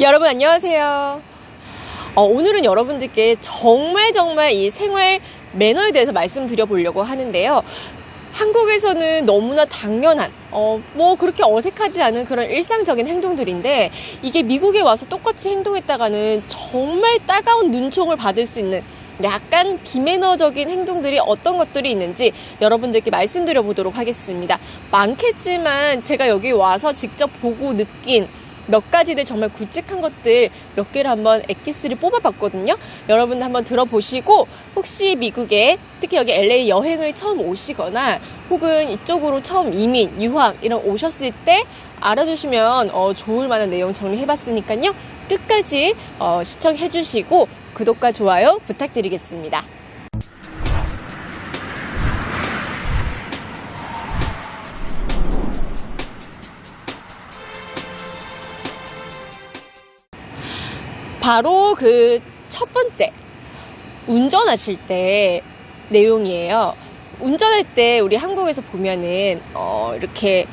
여러분 안녕하세요. 오늘은 여러분들께 정말 이 생활 매너에 대해서 말씀드려 보려고 하는데요. 한국에서는 너무나 당연한 뭐 그렇게 어색하지 않은 그런 일상적인 행동들인데, 이게 미국에 와서 똑같이 행동했다가는 정말 따가운 눈총을 받을 수 있는 약간 비매너적인 행동들이 어떤 것들이 있는지 여러분들께 말씀드려 보도록 하겠습니다. 많겠지만 제가 여기 와서 직접 보고 느낀 몇 가지들, 정말 굵직한 것들 몇 개를 한번 엑기스를 뽑아봤거든요. 여러분들 한번 들어보시고, 혹시 미국에 특히 여기 LA 여행을 처음 오시거나 혹은 이쪽으로 처음 이민, 유학 이런 오셨을 때 알아두시면 좋을 만한 내용 정리해봤으니까요. 끝까지 시청해주시고 구독과 좋아요 부탁드리겠습니다. 바로 그 첫 번째, 운전하실 때 내용이에요. 운전할 때 우리 한국에서 보면은 이렇게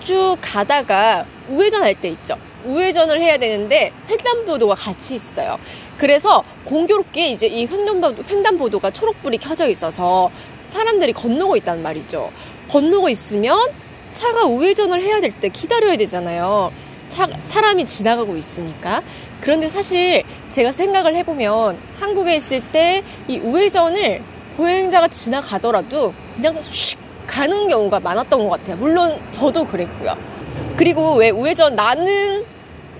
쭉 가다가 우회전할 때 있죠. 우회전을 해야 되는데 횡단보도가 같이 있어요. 그래서 공교롭게 이제 이 횡단보도가 초록불이 켜져 있어서 사람들이 건너고 있단 말이죠. 건너고 있으면 차가 우회전을 해야 될 때 기다려야 되잖아요. 사람이 지나가고 있으니까. 그런데 사실 제가 생각을 해보면 한국에 있을 때 이 우회전을 보행자가 지나가더라도 그냥 슉 가는 경우가 많았던 것 같아요. 물론 저도 그랬고요. 그리고 왜 우회전, 나는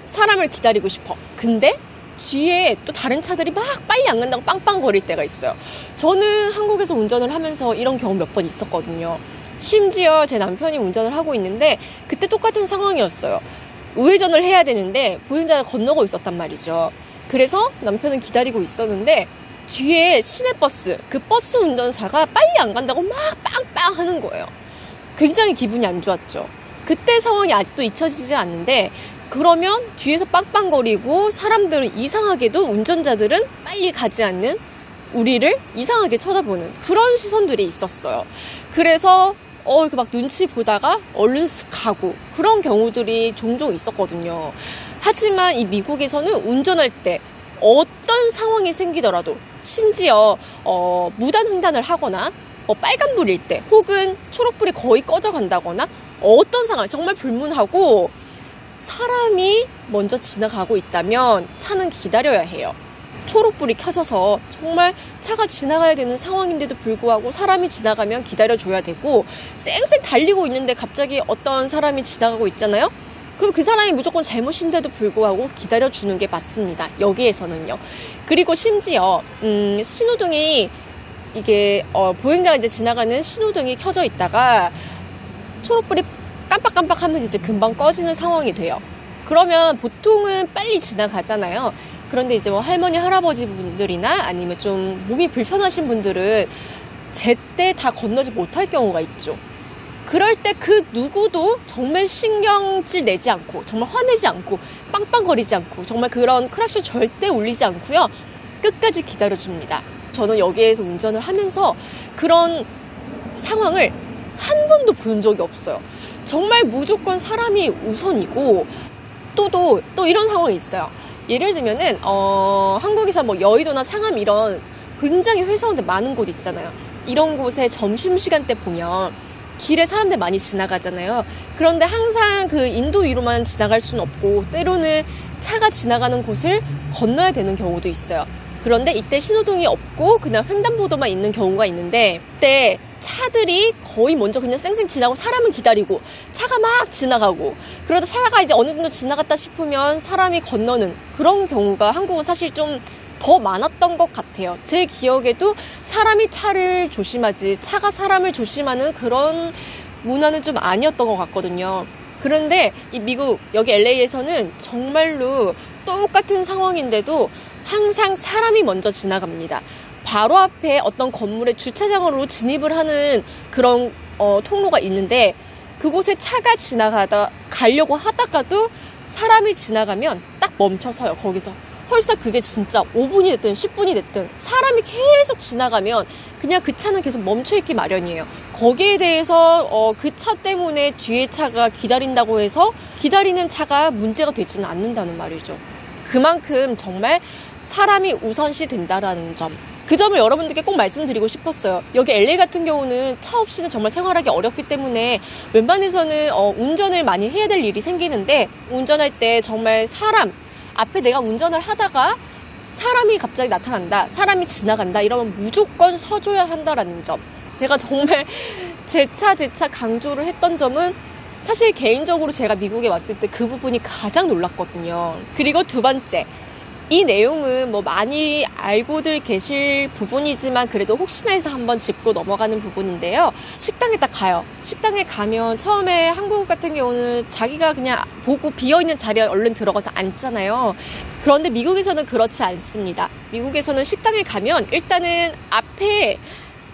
사람을 기다리고 싶어. 근데 뒤에 또 다른 차들이 막 빨리 안 간다고 빵빵거릴 때가 있어요. 저는 한국에서 운전을 하면서 이런 경우 몇 번 있었거든요. 심지어 제 남편이 운전을 하고 있는데 그때 똑같은 상황이었어요. 우회전을 해야 되는데 보행자가 건너고 있었단 말이죠. 그래서 남편은 기다리고 있었는데 뒤에 시내버스, 그 버스 운전사가 빨리 안 간다고 막 빵빵 하는 거예요. 굉장히 기분이 안 좋았죠. 그때 상황이 아직도 잊혀지지 않는데, 그러면 뒤에서 빵빵거리고 사람들은 이상하게도, 운전자들은 빨리 가지 않는 우리를 이상하게 쳐다보는 그런 시선들이 있었어요. 그래서 이렇게 막 눈치 보다가 얼른 쓱 가고 그런 경우들이 종종 있었거든요. 하지만 이 미국에서는 운전할 때 어떤 상황이 생기더라도, 심지어 무단 횡단을 하거나 빨간불일 때 혹은 초록불이 거의 꺼져 간다거나 어떤 상황, 정말 불문하고 사람이 먼저 지나가고 있다면 차는 기다려야 해요. 초록불이 켜져서 정말 차가 지나가야 되는 상황인데도 불구하고 사람이 지나가면 기다려줘야 되고, 쌩쌩 달리고 있는데 갑자기 어떤 사람이 지나가고 있잖아요. 그럼 그 사람이 무조건 잘못인데도 불구하고 기다려주는 게 맞습니다. 여기에서는요. 그리고 심지어 신호등이, 이게 보행자가 이제 지나가는 신호등이 켜져 있다가 초록불이 깜빡깜빡하면 이제 금방 꺼지는 상황이 돼요. 그러면 보통은 빨리 지나가잖아요. 그런데 이제 뭐 할머니, 할아버지 분들이나 아니면 좀 몸이 불편하신 분들은 제때 다 건너지 못할 경우가 있죠. 그럴 때 그 누구도 정말 신경질 내지 않고, 정말 화내지 않고, 빵빵거리지 않고, 정말 그런 크락션 절대 울리지 않고요. 끝까지 기다려줍니다. 저는 여기에서 운전을 하면서 그런 상황을 한 번도 본 적이 없어요. 정말 무조건 사람이 우선이고, 또 이런 상황이 있어요. 예를 들면은 한국에서 뭐 여의도나 상암 이런 굉장히 회사원들 많은 곳 있잖아요. 이런 곳에 점심시간 때 보면 길에 사람들 많이 지나가잖아요. 그런데 항상 그 인도 위로만 지나갈 수는 없고, 때로는 차가 지나가는 곳을 건너야 되는 경우도 있어요. 그런데 이때 신호등이 없고 그냥 횡단보도만 있는 경우가 있는데, 그때 차들이 거의 먼저 그냥 쌩쌩 지나고 사람은 기다리고 차가 막 지나가고, 그러다 차가 이제 어느 정도 지나갔다 싶으면 사람이 건너는 그런 경우가 한국은 사실 좀 더 많았던 것 같아요. 제 기억에도 사람이 차를 조심하지 차가 사람을 조심하는 그런 문화는 좀 아니었던 것 같거든요. 그런데 이 미국 여기 LA에서는 정말로 똑같은 상황인데도 항상 사람이 먼저 지나갑니다. 바로 앞에 어떤 건물의 주차장으로 진입을 하는 그런 통로가 있는데, 그곳에 차가 가려고 하다가도 사람이 지나가면 딱 멈춰서요. 거기서 설사 그게 진짜 5분이 됐든 10분이 됐든 사람이 계속 지나가면 그냥 그 차는 계속 멈춰있기 마련이에요. 거기에 대해서 그 차 때문에 뒤에 차가 기다린다고 해서 기다리는 차가 문제가 되지는 않는다는 말이죠. 그만큼 정말 사람이 우선시 된다라는 점, 그 점을 여러분들께 꼭 말씀드리고 싶었어요. 여기 LA 같은 경우는 차 없이는 정말 생활하기 어렵기 때문에 웬만해서는 운전을 많이 해야 될 일이 생기는데, 운전할 때 정말 사람 앞에 내가 운전을 하다가 사람이 갑자기 나타난다, 사람이 지나간다 이러면 무조건 서줘야 한다라는 점, 제가 정말 재차 강조를 했던 점은 사실 개인적으로 제가 미국에 왔을 때 그 부분이 가장 놀랐거든요. 그리고 두 번째, 이 내용은 뭐 많이 알고들 계실 부분이지만 그래도 혹시나 해서 한번 짚고 넘어가는 부분인데요. 식당에 딱 가요. 식당에 가면 처음에 한국 같은 경우는 자기가 그냥 보고 비어있는 자리에 얼른 들어가서 앉잖아요. 그런데 미국에서는 그렇지 않습니다. 미국에서는 식당에 가면 일단은 앞에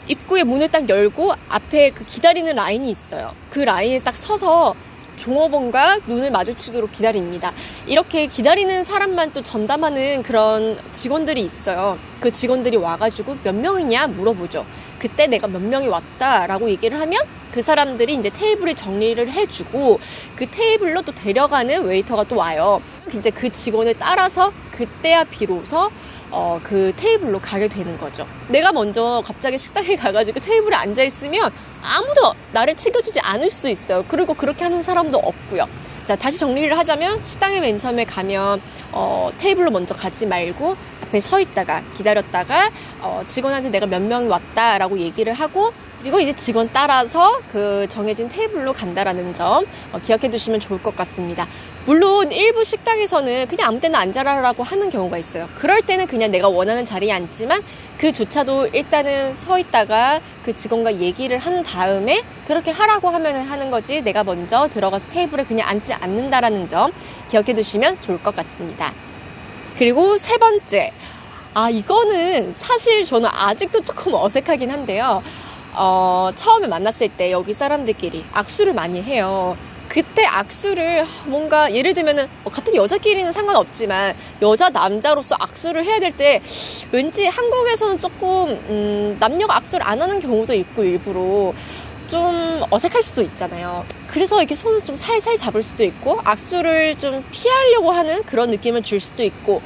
입구에 문을 딱 열고 앞에 그 기다리는 라인이 있어요. 그 라인에 딱 서서 종업원과 눈을 마주치도록 기다립니다. 이렇게 기다리는 사람만 또 전담하는 그런 직원들이 있어요. 그 직원들이 와가지고 몇 명이냐 물어보죠. 그때 내가 몇 명이 왔다라고 얘기를 하면 그 사람들이 이제 테이블을 정리를 해주고 그 테이블로 또 데려가는 웨이터가 또 와요. 이제 그 직원을 따라서 그때야 비로소 그 테이블로 가게 되는 거죠. 내가 먼저 갑자기 식당에 가가지고 테이블에 앉아있으면 아무도 나를 챙겨주지 않을 수 있어요. 그리고 그렇게 하는 사람도 없고요. 자, 다시 정리를 하자면 식당에 맨 처음에 가면 테이블로 먼저 가지 말고 앞에 서 있다가 기다렸다가 직원한테 내가 몇 명이 왔다라고 얘기를 하고, 그리고 이제 직원 따라서 그 정해진 테이블로 간다라는 점 기억해 두시면 좋을 것 같습니다. 물론 일부 식당에서는 그냥 아무 때나 앉아라라고 하는 경우가 있어요. 그럴 때는 그냥 내가 원하는 자리에 앉지만 그조차도 일단은 서 있다가 그 직원과 얘기를 한 다음에 그렇게 하라고 하면 하는 거지, 내가 먼저 들어가서 테이블에 그냥 앉지 않는다라는 점 기억해 두시면 좋을 것 같습니다. 그리고 세 번째, 이거는 사실 저는 아직도 조금 어색하긴 한데요. 처음에 만났을 때 여기 사람들끼리 악수를 많이 해요. 그때 악수를 뭔가 예를 들면은 같은 여자끼리는 상관없지만 여자 남자로서 악수를 해야 될 때 왠지 한국에서는 조금 남녀가 악수를 안 하는 경우도 있고 일부러 좀 어색할 수도 있잖아요. 그래서 이렇게 손을 좀 살살 잡을 수도 있고 악수를 좀 피하려고 하는 그런 느낌을 줄 수도 있고,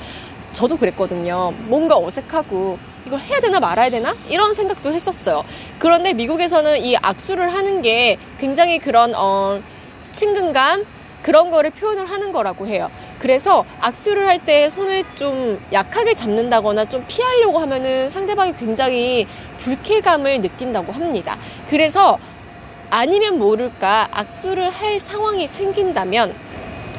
저도 그랬거든요. 뭔가 어색하고 이걸 해야 되나 말아야 되나 이런 생각도 했었어요. 그런데 미국에서는 이 악수를 하는 게 굉장히 그런 친근감, 그런 거를 표현을 하는 거라고 해요. 그래서 악수를 할 때 손을 좀 약하게 잡는다거나 좀 피하려고 하면은 상대방이 굉장히 불쾌감을 느낀다고 합니다. 그래서 아니면 모를까 악수를 할 상황이 생긴다면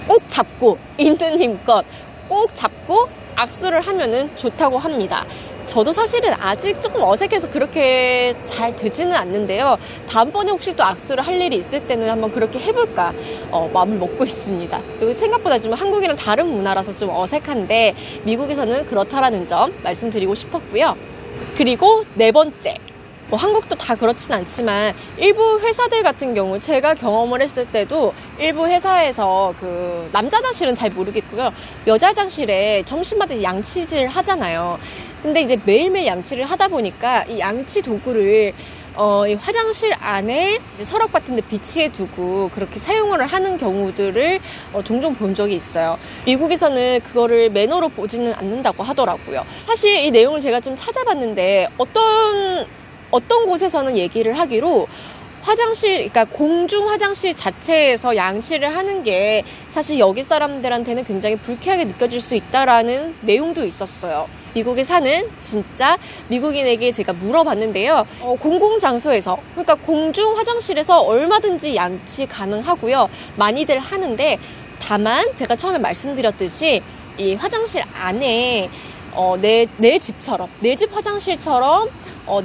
꼭 잡고, 있는 힘껏 꼭 잡고 악수를 하면은 좋다고 합니다. 저도 사실은 아직 조금 어색해서 그렇게 잘 되지는 않는데요. 다음번에 혹시 또 악수를 할 일이 있을 때는 한번 그렇게 해볼까 마음을 먹고 있습니다. 그리고 생각보다 좀 한국이랑 다른 문화라서 좀 어색한데 미국에서는 그렇다라는 점 말씀드리고 싶었고요. 그리고 네 번째, 한국도 다 그렇진 않지만 일부 회사들 같은 경우 제가 경험을 했을 때도 일부 회사에서 그 남자 화장실은 잘 모르겠고요. 여자 화장실에 점심마다 양치질 하잖아요. 근데 이제 매일매일 양치를 하다 보니까 이 양치 도구를 이 화장실 안에 서랍 같은 데 비치해 두고 그렇게 사용을 하는 경우들을 종종 본 적이 있어요. 미국에서는 그거를 매너로 보지는 않는다고 하더라고요. 사실 이 내용을 제가 좀 찾아봤는데 어떤 곳에서는 얘기를 하기로 화장실, 그러니까 공중 화장실 자체에서 양치를 하는 게 사실 여기 사람들한테는 굉장히 불쾌하게 느껴질 수 있다라는 내용도 있었어요. 미국에 사는 진짜 미국인에게 제가 물어봤는데요. 공공장소에서, 그러니까 공중 화장실에서 얼마든지 양치 가능하고요. 많이들 하는데, 다만 제가 처음에 말씀드렸듯이 이 화장실 안에 내 집처럼, 내 집 화장실처럼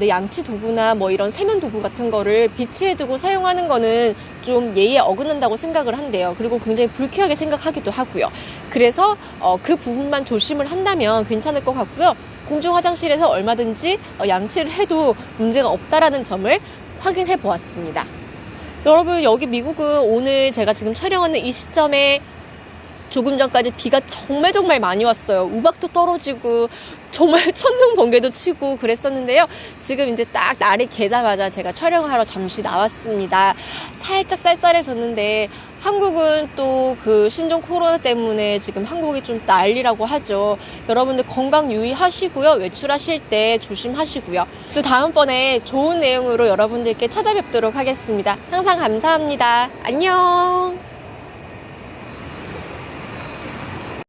내 양치 도구나 뭐 이런 세면 도구 같은 거를 비치해두고 사용하는 거는 좀 예의에 어긋난다고 생각을 한대요. 그리고 굉장히 불쾌하게 생각하기도 하고요. 그래서 그 부분만 조심을 한다면 괜찮을 것 같고요. 공중 화장실에서 얼마든지 양치를 해도 문제가 없다라는 점을 확인해 보았습니다. 여러분, 여기 미국은 오늘 제가 지금 촬영하는 이 시점에 조금 전까지 비가 정말 많이 왔어요. 우박도 떨어지고 정말 천둥 번개도 치고 그랬었는데요. 지금 이제 딱 날이 개자마자 제가 촬영하러 잠시 나왔습니다. 살짝 쌀쌀해졌는데 한국은 또 그 신종 코로나 때문에 지금 한국이 좀 난리라고 하죠. 여러분들 건강 유의하시고요. 외출하실 때 조심하시고요. 또 다음번에 좋은 내용으로 여러분들께 찾아뵙도록 하겠습니다. 항상 감사합니다. 안녕.